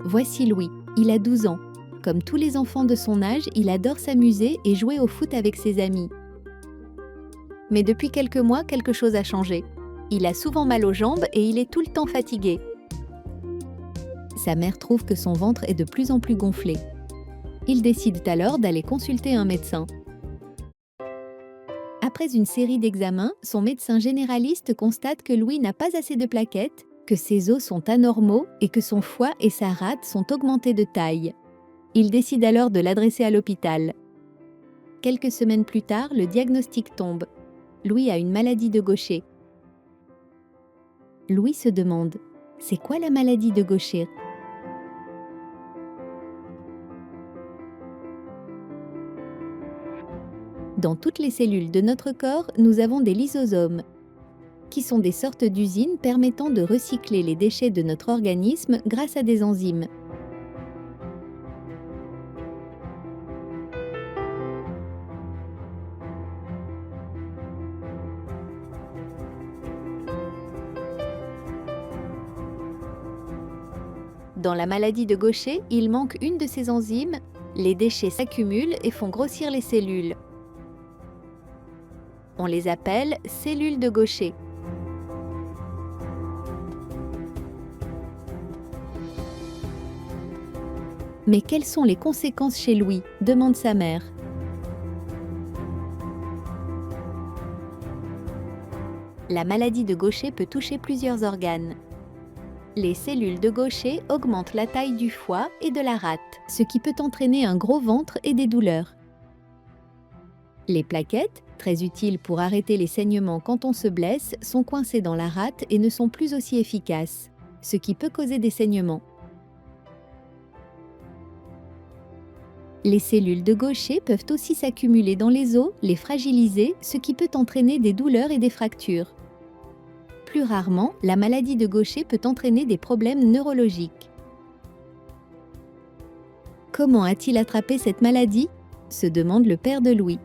Voici Louis, il a 12 ans. Comme tous les enfants de son âge, il adore s'amuser et jouer au foot avec ses amis. Mais depuis quelques mois, quelque chose a changé. Il a souvent mal aux jambes et il est tout le temps fatigué. Sa mère trouve que son ventre est de plus en plus gonflé. Ils décident alors d'aller consulter un médecin. Après une série d'examens, son médecin généraliste constate que Louis n'a pas assez de plaquettes, que ses os sont anormaux et que son foie et sa rate sont augmentés de taille. Il décide alors de l'adresser à l'hôpital. Quelques semaines plus tard, le diagnostic tombe. Louis a une maladie de Gaucher. Louis se demande « C'est quoi la maladie de Gaucher ?» Dans toutes les cellules de notre corps, nous avons des lysosomes, qui sont des sortes d'usines permettant de recycler les déchets de notre organisme grâce à des enzymes. Dans la maladie de Gaucher, il manque une de ces enzymes, les déchets s'accumulent et font grossir les cellules. On les appelle cellules de Gaucher. Mais quelles sont les conséquences chez Louis ? Demande sa mère. La maladie de Gaucher peut toucher plusieurs organes. Les cellules de Gaucher augmentent la taille du foie et de la rate, ce qui peut entraîner un gros ventre et des douleurs. Les plaquettes, très utiles pour arrêter les saignements quand on se blesse, sont coincées dans la rate et ne sont plus aussi efficaces, ce qui peut causer des saignements. Les cellules de Gaucher peuvent aussi s'accumuler dans les os, les fragiliser, ce qui peut entraîner des douleurs et des fractures. Plus rarement, la maladie de Gaucher peut entraîner des problèmes neurologiques. Comment a-t-il attrapé cette maladie ? Se demande le père de Louis.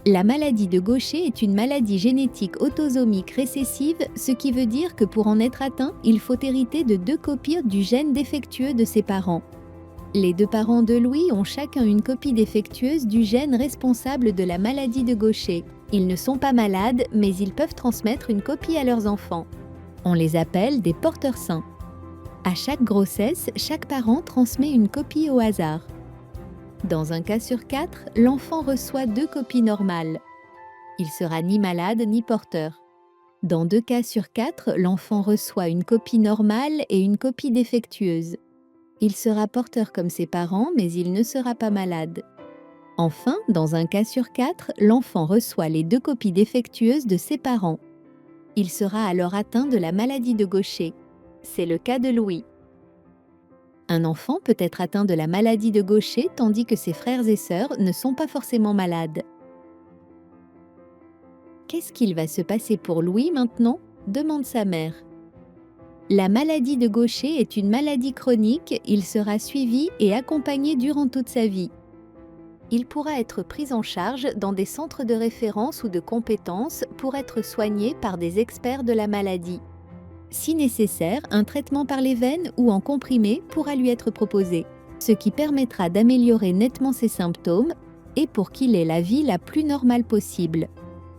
La maladie de Gaucher est une maladie génétique autosomique récessive, ce qui veut dire que pour en être atteint, il faut hériter de 2 copies du gène défectueux de ses parents. Les 2 parents de Louis ont chacun une copie défectueuse du gène responsable de la maladie de Gaucher. Ils ne sont pas malades, mais ils peuvent transmettre une copie à leurs enfants. On les appelle des porteurs sains. À chaque grossesse, chaque parent transmet une copie au hasard. Dans un cas sur 4, l'enfant reçoit 2 copies normales. Il sera ni malade ni porteur. Dans 2 cas sur 4, l'enfant reçoit une copie normale et une copie défectueuse. Il sera porteur comme ses parents, mais il ne sera pas malade. Enfin, dans un cas sur 4, l'enfant reçoit les 2 copies défectueuses de ses parents. Il sera alors atteint de la maladie de Gaucher. C'est le cas de Louis. Un enfant peut être atteint de la maladie de Gaucher tandis que ses frères et sœurs ne sont pas forcément malades. Qu'est-ce qu'il va se passer pour Louis maintenant ? Demande sa mère. La maladie de Gaucher est une maladie chronique, il sera suivi et accompagné durant toute sa vie. Il pourra être pris en charge dans des centres de référence ou de compétences pour être soigné par des experts de la maladie. Si nécessaire, un traitement par les veines ou en comprimé pourra lui être proposé, ce qui permettra d'améliorer nettement ses symptômes et pour qu'il ait la vie la plus normale possible.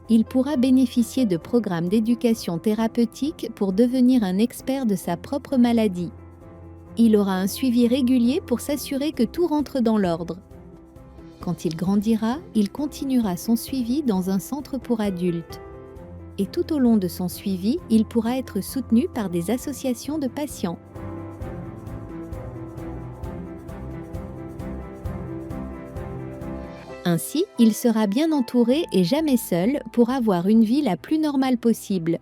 Il pourra bénéficier de programmes d'éducation thérapeutique pour devenir un expert de sa propre maladie. Il aura un suivi régulier pour s'assurer que tout rentre dans l'ordre. Quand il grandira, il continuera son suivi dans un centre pour adultes. Et tout au long de son suivi, il pourra être soutenu par des associations de patients. Ainsi, il sera bien entouré et jamais seul pour avoir une vie la plus normale possible.